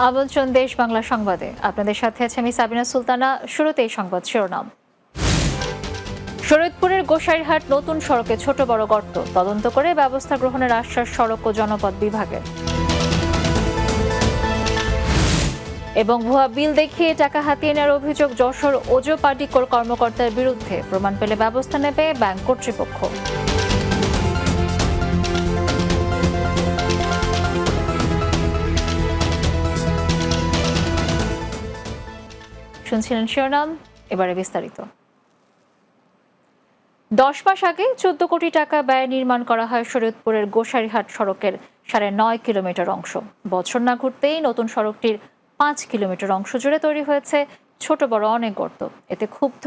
আমন্ত্রণ দেশ বাংলা সংবাদে। আপনাদের সাথে আছে আমি সাবিনা সুলতানা। শুরুতেই সংবাদ শিরোনাম। শরীয়তপুরের গোসাইরহাট নতুন সড়কে ছোট বড় গর্ত, তদন্ত করে ব্যবস্থা গ্রহণের আশ্বাস সড়ক ও জনপথ বিভাগের। এবং ভুয়া বিল দেখিয়ে টাকা হাতিয়ে নেওয়ার অভিযোগ যশোর ওজো পাটিকর কর্মকর্তার বিরুদ্ধে, প্রমাণ পেলে ব্যবস্থা নেবে ব্যাংক কর্তৃপক্ষ। শুনছিলেন শিরোনাম, এবারে বিস্তারিত। 10 মাস আগে 14 কোটি টাকা ব্যয়ে নির্মাণ করা হয় শরীয়তপুরের গোসাইরহাট সড়কের 9.5 কিলোমিটার অংশ। বছর না ঘুরতেই নতুন সড়কটির 5 কিলোমিটার অংশ জুড়ে তৈরি হয়েছে ছোট বড় অনেক গর্ত। এতে ক্ষুব্ধ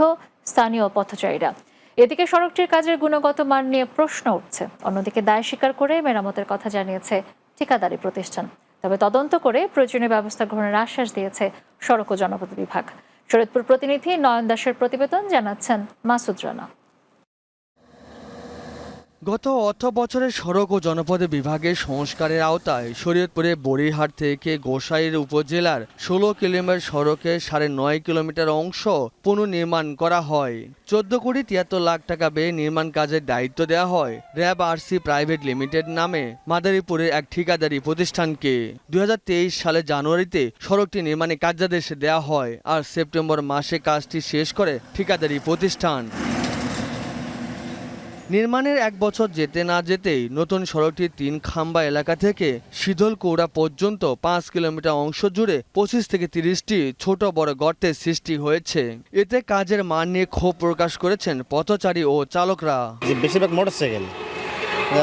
স্থানীয় পথচারীরা। এদিকে সড়কটির কাজের গুণগত মান নিয়ে প্রশ্ন উঠছে। অন্যদিকে দায় স্বীকার করে মেরামতের কথা জানিয়েছে ঠিকাদারি প্রতিষ্ঠান। তবে তদন্ত করে প্রয়োজনীয় ব্যবস্থা গ্রহণের আশ্বাস দিয়েছে সড়ক ও জনপথ বিভাগ। শরীয়তপুর প্রতিনিধি নয়ন দাসের প্রতিবেদন, জানাচ্ছেন মাসুদ রানা। গত অর্থ বছরে সড়ক ও জনপথ বিভাগের সংস্কারের আওতায় শরীয়তপুরে বড়িরহাট থেকে গোসাইর উপজেলার 16 কিলোমিটার সড়কের 9.5 কিলোমিটার অংশ পুনর্নির্মাণ করা হয়। 14 কোটি 73 লাখ টাকা ব্যয়ে নির্মাণ কাজের দায়িত্ব দেওয়া হয় র্যাব আরসি প্রাইভেট লিমিটেড নামে মাদারীপুরের এক ঠিকাদারি প্রতিষ্ঠানকে। 2023 সালের জানুয়ারিতে সড়কটি নির্মাণে কার্যাদেশ দেওয়া হয়, আর সেপ্টেম্বর মাসে কাজটি শেষ করে ঠিকাদারি প্রতিষ্ঠান। নির্মাণের 1 বছর যেতে না যেতেই নতুন সড়কটির 3 খাম্বা এলাকা থেকে শীতলকৌড়া পর্যন্ত 5 কিলোমিটার অংশ জুড়ে 25 থেকে 30টি ছোট বড় গর্তের সৃষ্টি হয়েছে। এতে কাজের মান নিয়ে ক্ষোভ প্রকাশ করেছেন পথচারী ও চালকরা। বেশিরভাগ মোটরসাইকেল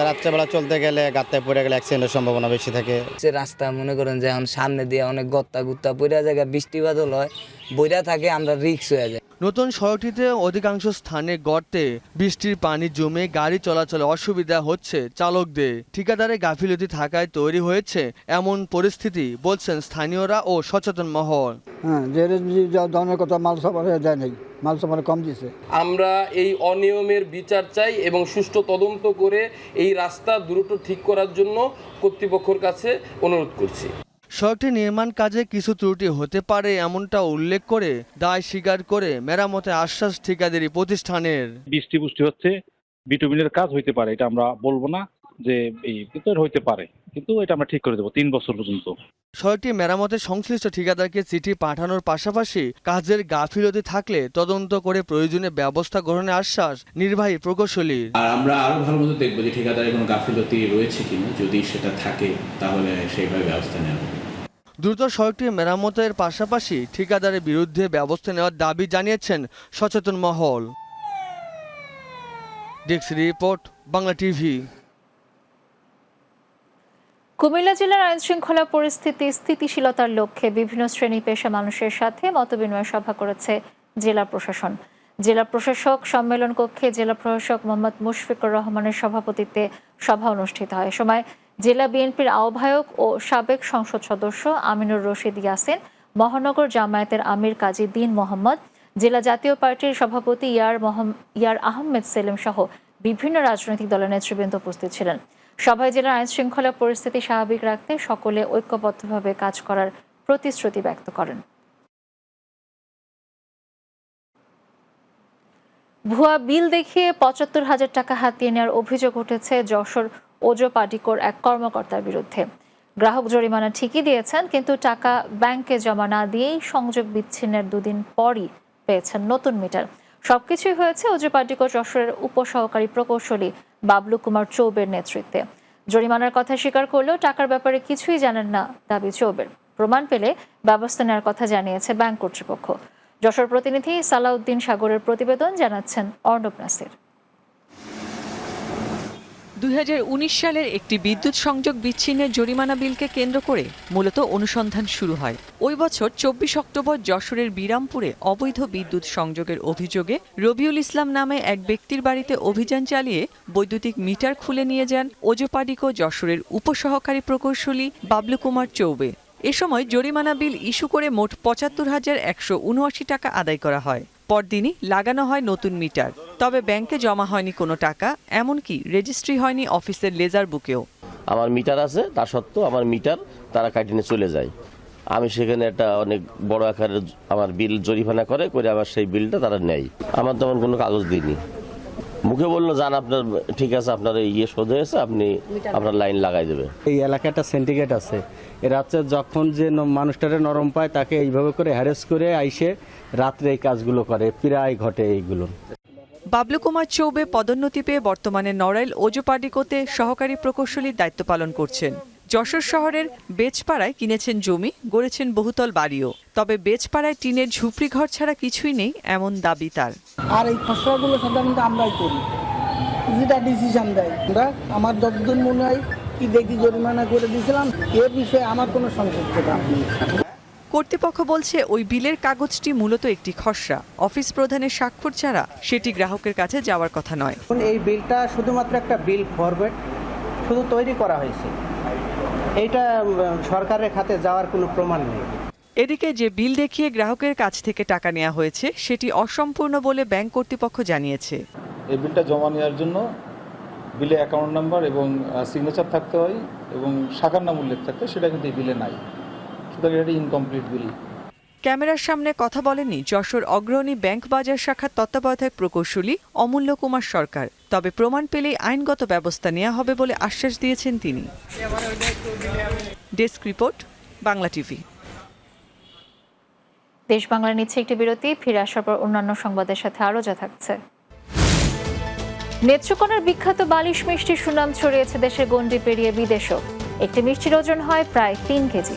রাত্রেবেলা চলতে গেলে গাত্তায় পড়ে গেলে অ্যাক্সিডেন্টের সম্ভাবনা বেশি থাকে। রাস্তা মনে করেন যে এখন সামনে দিয়ে অনেক গত্তা গুত্তা পড়ে জায়গা, বৃষ্টি বাদল হয়, বইরা থাকে, আমরা রিক্স হয়ে যায়। নতুন সড়কটিতে অধিকাংশ স্থানে গর্তে বৃষ্টির পানি জমে গাড়ি চলাচলে অসুবিধা হচ্ছে চালকদের। ঠিকাদারের গাফিলতি থাকায় তৈরি হয়েছে এমন পরিস্থিতি, বলছেন স্থানীয়রা ও সচেতন মহল। ধরনের কথা মাল সাপারে দেয় নাই, মাল সাপারে কম দিছে। আমরা এই অনিয়মের বিচার চাই এবং সুষ্ঠু তদন্ত করে এই রাস্তা দ্রুত ঠিক করার জন্য কর্তৃপক্ষের কাছে অনুরোধ করছি। সড়কটি নির্মাণ কাজে কিছু ত্রুটি হতে পারে এমনটা উল্লেখ করে দায় স্বীকার করে মেরামতের আশ্বাস ঠিকাদারি প্রতিষ্ঠানের। বৃষ্টি হচ্ছে, বিটুমিনের কাজ হইতে পারে, এটা আমরা বলবো না যে এই ভিতর হইতে পারে, কিন্তু এটা আমরা ঠিক করে দেবো 3 বছর পর্যন্ত। সড়কটি মেরামতের সংশ্লিষ্ট ঠিকাদারকে চিঠি পাঠানোর পাশাপাশি কাজের গাফিলতি থাকলে তদন্ত করে প্রয়োজনীয় ব্যবস্থা গ্রহণের আশ্বাস নির্বাহী প্রকৌশলীর। আর আমরা আরো ভালো মতো দেখবো যে ঠিকাদারের কোনো গাফিলতি রয়েছে কিনা, যদি সেটা থাকে তাহলে সেইভাবে ব্যবস্থা নেওয়া হবে। দ্রুত সড়কটি মেরামতের পাশাপাশি ঠিকাদারের বিরুদ্ধে ব্যবস্থা নেওয়ার দাবি জানিয়েছেন সচেতন মহল। Desk report, Bangla TV. Comilla জেলার আইনশৃঙ্খলা পরিস্থিতি স্থিতিশীলতার লক্ষ্যে বিভিন্ন শ্রেণী পেশা মানুষের সাথে মতবিনিময় সভা করেছে জেলা প্রশাসন। জেলা প্রশাসক সম্মেলন কক্ষে জেলা প্রশাসক মোহাম্মদ মুশফিকুর রহমানের সভাপতিত্বে সভা অনুষ্ঠিত হয়। এ সময় জেলা বিএনপির আহ্বায়ক ও সাবেক সংসদ সদস্য আমিনুর রশিদ ইয়াসিন, মহানগর জামায়াতের আমির কাজী দীন মোহাম্মদ, জেলা জাতীয় পার্টির সভাপতি ইয়ার আহমেদ সেলিম সহ বিভিন্ন রাজনৈতিক দলের নেতৃবৃন্দ উপস্থিত ছিলেন। সভায় জেলার আইন শৃঙ্খলা পরিস্থিতি স্বাভাবিক রাখতে সকলে ঐক্যবদ্ধভাবে কাজ করার প্রতিশ্রুতি ব্যক্ত করেন। ভুয়া বিল দেখিয়ে ৭৫,০০০ টাকা হাতিয়ে নেওয়ার অভিযোগ উঠেছে যশোর ওজো পাটিকর এক কর্মকর্তার বিরুদ্ধে। গ্রাহক জরিমানা ঠিকই দিয়েছেন, কিন্তু টাকা ব্যাংকে জমা না দিয়েই সংযোগ বিচ্ছিন্নের 2 দিন পরই পেয়েছেন নতুন মিটার। সবকিছুই হয়েছে ওজো পাটিকর যশোরের উপসহকারী প্রকৌশলী বাবলু কুমার চৌবের নেতৃত্বে। জরিমানার কথা স্বীকার করলেও টাকার ব্যাপারে কিছুই জানেন না দাবি চৌবের। প্রমাণ পেলে ব্যবস্থা নেওয়ার কথা জানিয়েছে ব্যাংক কর্তৃপক্ষ। যশোর প্রতিনিধি সালাউদ্দিন সাগরের প্রতিবেদন, জানাচ্ছেন অর্ণব নাসির। 2019 সালের একটি বিদ্যুৎ সংযোগ বিচ্ছিন্নের জরিমানা বিলকে কেন্দ্র করে মূলত অনুসন্ধান শুরু হয়। ওই বছর 24 অক্টোবর যশোরের বিরামপুরে অবৈধ বিদ্যুৎ সংযোগের অভিযোগে রবিউল ইসলাম নামে এক ব্যক্তির বাড়িতে অভিযান চালিয়ে বৈদ্যুতিক মিটার খুলে নিয়ে যান ওজো পাটিকর যশোরের উপসহকারী প্রকৌশলী বাবলু কুমার চৌবে। এ সময় জরিমানা বিল ইস্যু করে মোট ৭৫,১৭৯ টাকা আদায় করা হয়। পরদিনই লাগানো হয় নতুন মিটার। তবে ব্যাংকে জমা হয়নি কোনো টাকা, এমনকি রেজিস্ট্রি হয়নি অফিসের লেজার বুকেও। আমার মিটার আছে, তা সত্ত্বেও আমার মিটার তারা কাটিয়ে চলে যায়। আমি সেখানে একটা অনেক বড় আকারের আমার বিল জরিমানা করে আমার সেই বিলটা তারা নেয়। আমার তেমন কোনো কাগজ দিইনি, মুখে বললো যান আপনার ঠিক আছে, আপনার ইয়ে শোধ হয়েছে, আপনি আপনার লাইন লাগাই দেবে। এই এলাকাটা সিন্ডিকেট আছে, এরা হচ্ছে যখন যে মানুষটারে নরম পায় তাকে এইভাবে করে হ্যারেস করে আইসে রাত্রে এই কাজগুলো করে, প্রায় ঘটে এইগুলো। বাবলু কুমার চৌবে পদোন্নতি পেয়ে বর্তমানে নড়াইল ওজোপাডিকোতে সহকারী প্রকৌশলীর দায়িত্ব পালন করছেন। যশোর শহরের বেচপাড়ায় কিনেছেন জমি, গড়েছেন বহুতল বাড়িও। তবে বেচপাড়ায় টিনের ঝুপড়ি ঘর ছাড়া কিছুই নেই এমন দাবি তার। আর এই খসড়াগুলো সাধারণত আমরাই করি, যেটা ডিসিশন দেয় আমরা। আমার যতদিন মনে হয় কি দেখি জরিমানা করে দিয়েছিলাম, এর বিষয়ে আমার কোনো সংক্ষিপ্ততা নেই। কর্তৃপক্ষ বলছে ওই বিলের কাগজটি মূলত একটি খসড়া। অফিস প্রধানের স্বাক্ষর ছাড়া সেটি গ্রাহকের কাছে যাওয়ার কথা নয়। এই বিলটা শুধুমাত্র একটা বিল ফরম্যাট, শুধু তৈরি করা হয়েছে, এইটা সরকারের খাতে যাওয়ার কোনো প্রমাণ নেই। এদিকে যে বিল দেখিয়ে গ্রাহকের কাছ থেকে টাকা নেওয়া হয়েছে সেটি অসম্পূর্ণ বলে ব্যাংক কর্তৃপক্ষ জানিয়েছে। এই বিলটা জমা নেওয়ার জন্য বিলে অ্যাকাউন্ট নাম্বার এবং সিগনেচার থাকতে হয় এবং শাখার নাম উল্লেখ থাকতে, সেটা কিন্তু এই বিলে নাই, সুতরাং এটা ইনকমপ্লিট বিল। ক্যামেরার সামনে কথা বলেননি যশোর অগ্রণী ব্যাংক বাজার শাখার তত্ত্বাবধায়ক প্রকৌশলী অমূল্য কুমার সরকার। তবে প্রমাণ পেলেই আইনগত ব্যবস্থা নেওয়া হবে বলে আশ্বাস দিয়েছেন তিনি। Desk report, Bangla TV. দেশ বাংলা নিচ্ছে একটি বিরতি, ফিরে আসার পর অন্যান্য সংবাদের সাথে আরও যা থাকছে। নেত্রকোনার বিখ্যাত বালিশ মিষ্টির সুনাম ছড়িয়েছে দেশের গণ্ডি পেরিয়ে বিদেশেও। একটি মিষ্টির ওজন হয় প্রায় 3 কেজি।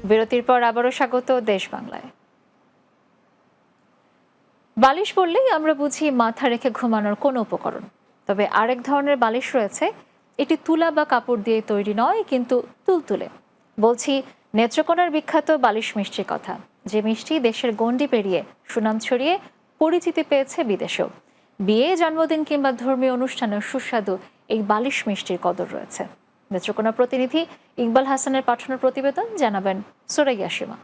বিরতির পর আবারও স্বাগত দেশ বাংলায়। বালিশ বললেই আমরা বুঝি মাথা রেখে ঘুমানোর কোন উপকরণ। তবে আরেক ধরনের বালিশ রয়েছে, এটি তুলা বা কাপড় দিয়ে তৈরি নয়, কিন্তু তুলতুলে। বলছি নেত্রকোনার বিখ্যাত বালিশ মিষ্টির কথা, যে মিষ্টি দেশের গণ্ডি পেরিয়ে সুনাম ছড়িয়ে পরিচিতি পেয়েছে বিদেশেও। বিয়ে, জন্মদিন কিংবা ধর্মীয় অনুষ্ঠানে সুস্বাদু এই বালিশ মিষ্টির কদর রয়েছে। নেত্রকোনা প্রতিনিধি ইকবাল হাসানের পাঠানো প্রতিবেদন, জানাবেন সুরাইয়া সীমা।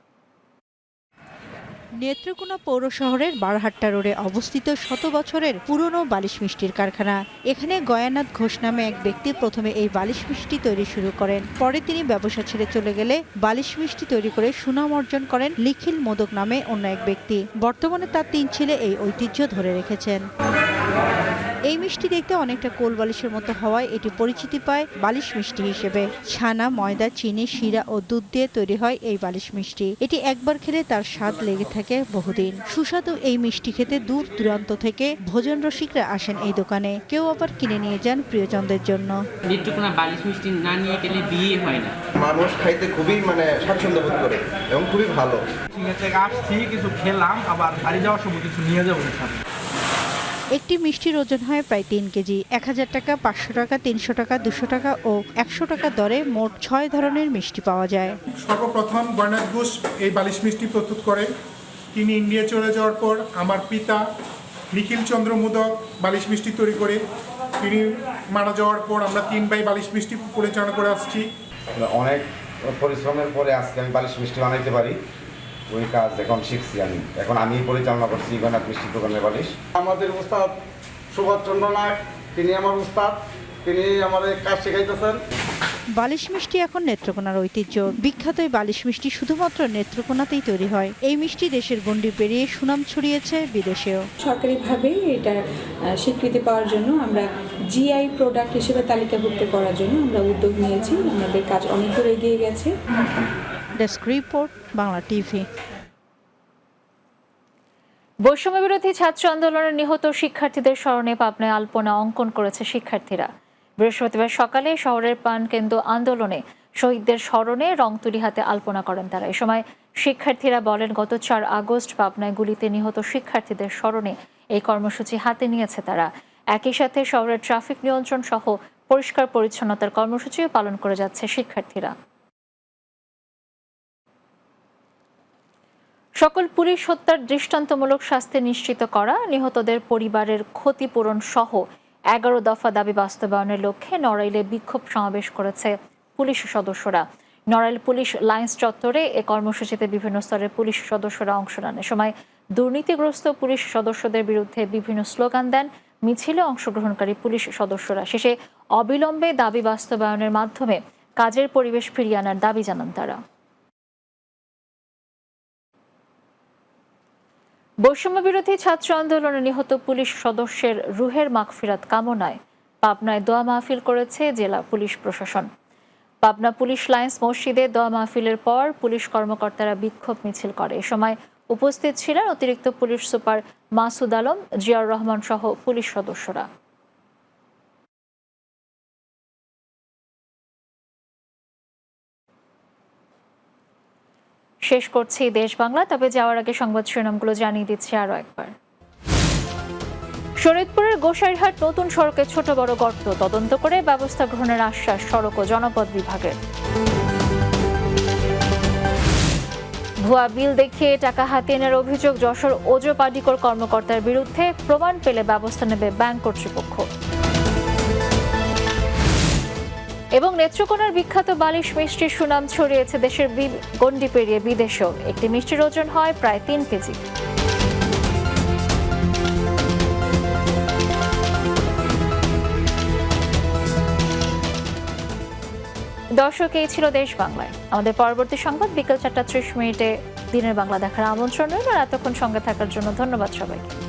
নেত্রকোনা পৌর শহরের বারহাট্টা রোডে অবস্থিত 100 বছরের পুরনো বালিশ মিষ্টির কারখানা। এখানে গয়ানাথ ঘোষ নামে এক ব্যক্তি প্রথমে এই বালিশ মিষ্টি তৈরি শুরু করেন। পরে তিনি ব্যবসা ছেড়ে চলে গেলে বালিশ মিষ্টি তৈরি করে সুনাম অর্জন করেন নিখিল মোদক নামে অন্য এক ব্যক্তি। বর্তমানে তার 3 ছেলে এই ঐতিহ্য ধরে রেখেছেন। এই মিষ্টি দেখতে অনেকটা কোল বালিশের মতো হওয়ায় এটি পরিচিতি পায় বালিশ মিষ্টি হিসেবে। ছানা, ময়দা, চিনি, শিরা ও দুধ দিয়ে তৈরি হয় এই বালিশ মিষ্টি। এটি একবার খেলে তার স্বাদ লেগে থাকে বহুদিন। সুস্বাদু এই মিষ্টি খেতে দূর দূরান্ত থেকে ভোজন রসিকরা আসেন এই দোকানে। কেউ আবার কিনে নিয়ে যান প্রিয়জনদের জন্য। নেত্রকোনা বালিশ মিষ্টি না নিয়ে গেলে বিয়ে হয় না। মানুষ খাইতে খুবই স্বাচ্ছন্দ্য বোধ করে এবং খুবই ভালো। আসছি, কিছু খেলাম, আবার বাড়ি যাওয়ার সময় কিছু নিয়ে যাবো। একটি মিষ্টির ওজন হয় প্রায় 3 কেজি। 1000 টাকা, 500 টাকা, 300 টাকা, 200 টাকা ও 100 টাকা দরে মোট 6 ধরনের মিষ্টি পাওয়া যায়। সর্বপ্রথম গয়ানাথ ঘোষ এই বালিশ মিষ্টি প্রস্তুত করে। তিনি ইন্ডিয়া চলে যাওয়ার পর আমার পিতা নিখিল চন্দ্র মোদক বালিশ মিষ্টি তৈরি করে। তিনি মারা যাওয়ার পর আমরা 3 ভাই বালিশ মিষ্টি পরিচালনা করে আসছি। অনেক পরিশ্রমের পরে আজকে আমি বালিশ মিষ্টি বানাইতে পারি। ওই কাজ এখন শিখছি আমি। এখন আমি পরিচালনা করছি গয়ানাথ মিষ্টি দোকানের বালিশ। আমাদের উস্তাদ সুভাষচন্দ্র নায়ক, তিনি আমার উস্তাদ, তিনি আমাদের কাজ শেখাইতেছেন। বালিশ মিষ্টি এখন নেত্রকোনার ঐতিহ্য। বিখ্যাত এই বালিশ মিষ্টি শুধুমাত্র নেত্রকোনাতেই তৈরি হয়। এই মিষ্টি দেশের গণ্ডি পেরিয়ে সুনাম ছড়িয়েছে বিদেশেও। সরকারিভাবে এটা স্বীকৃতি পাওয়ার জন্য আমরা জিআই প্রোডাক্ট হিসেবে তালিকাভুক্ত করার জন্য আমরা উদ্যোগ নিয়েছি। আমাদের কাজ অনেক দূর এগিয়ে গেছে। Desk report, Bangla TV. বৈষম্য বিরোধী ছাত্র আন্দোলনের নিহত শিক্ষার্থীদের স্মরণে পাবনায় আলপনা অঙ্কন করেছে শিক্ষার্থীরা। বৃহস্পতিবার সকালে শহরের প্রাণকেন্দ্র আন্দোলনে শহীদদের স্মরণে রংতুলি হাতে আলপনা করেন তারা। এ সময় শিক্ষার্থীরা বলেন, গত 4 আগস্ট পাবনায় গুলিতে নিহত শিক্ষার্থীদের স্মরণে এই কর্মসূচি হাতে নিয়েছে তারা। একই সাথে শহরের ট্রাফিক নিয়ন্ত্রণ সহ পরিষ্কার পরিচ্ছন্নতার কর্মসূচিও পালন করে যাচ্ছে শিক্ষার্থীরা। সকল পুলিশ হত্যার দৃষ্টান্তমূলক শাস্তি নিশ্চিত করা, নিহতদের পরিবারের ক্ষতিপূরণ সহ 11 দফা দাবি বাস্তবায়নের লক্ষ্যে নড়াইলে বিক্ষোভ সমাবেশ করেছে পুলিশ সদস্যরা। নড়াইল পুলিশ লাইন্স চত্বরে এ কর্মসূচিতে বিভিন্ন স্তরের পুলিশ সদস্যরা অংশ নেন। এ সময় দুর্নীতিগ্রস্ত পুলিশ সদস্যদের বিরুদ্ধে বিভিন্ন স্লোগান দেন মিছিলে অংশগ্রহণকারী পুলিশ সদস্যরা। শেষে অবিলম্বে দাবি বাস্তবায়নের মাধ্যমে কাজের পরিবেশ ফিরিয়ে আনার দাবি জানান তারা। বৈষম্য বিরোধী ছাত্র আন্দোলনে নিহত পুলিশ সদস্যের রুহের মাগফিরাত কামনায় পাবনায় দোয়া মাহফিল করেছে জেলা পুলিশ প্রশাসন। পাবনা পুলিশ লাইন্স মসজিদে দোয়া মাহফিলের পর পুলিশ কর্মকর্তারা বিক্ষোভ মিছিল করে। এ সময় উপস্থিত ছিলেন অতিরিক্ত পুলিশ সুপার মাসুদ আলম, জিয়াউর রহমান সহ পুলিশ সদস্যরা। শেষ করছি দেশ বাংলা, তবে যাওয়ার আগে সংবাদ শিরোনামগুলো জানিয়ে দিচ্ছি আরো একবার। শরীয়তপুরের গোসাইরহাট নতুন সড়কে ছোট বড় গর্ত, তদন্ত করে ব্যবস্থা গ্রহণের আশ্বাস সড়ক ও জনপথ বিভাগের। ভুয়া বিল দেখিয়ে টাকা হাতিয়ে নেওয়ার অভিযোগ যশোর ওজো পাডিকর কর্মকর্তার বিরুদ্ধে, প্রমাণ পেলে ব্যবস্থা নেবে ব্যাংক কর্তৃপক্ষ। এবং নেত্রকোনার বিখ্যাত বালিশ মিষ্টির সুনাম ছড়িয়েছে দেশের গণ্ডি পেরিয়ে বিদেশেও। একটি মিষ্টির ওজন হয় প্রায় 3 কেজি। দর্শক, এই ছিল দেশ বাংলায়। আমাদের পরবর্তী সংবাদ বিকেল 4:30 দিনের বাংলা দেখার আমন্ত্রণ রইল। আর এতক্ষণ সঙ্গে থাকার জন্য ধন্যবাদ সবাইকে।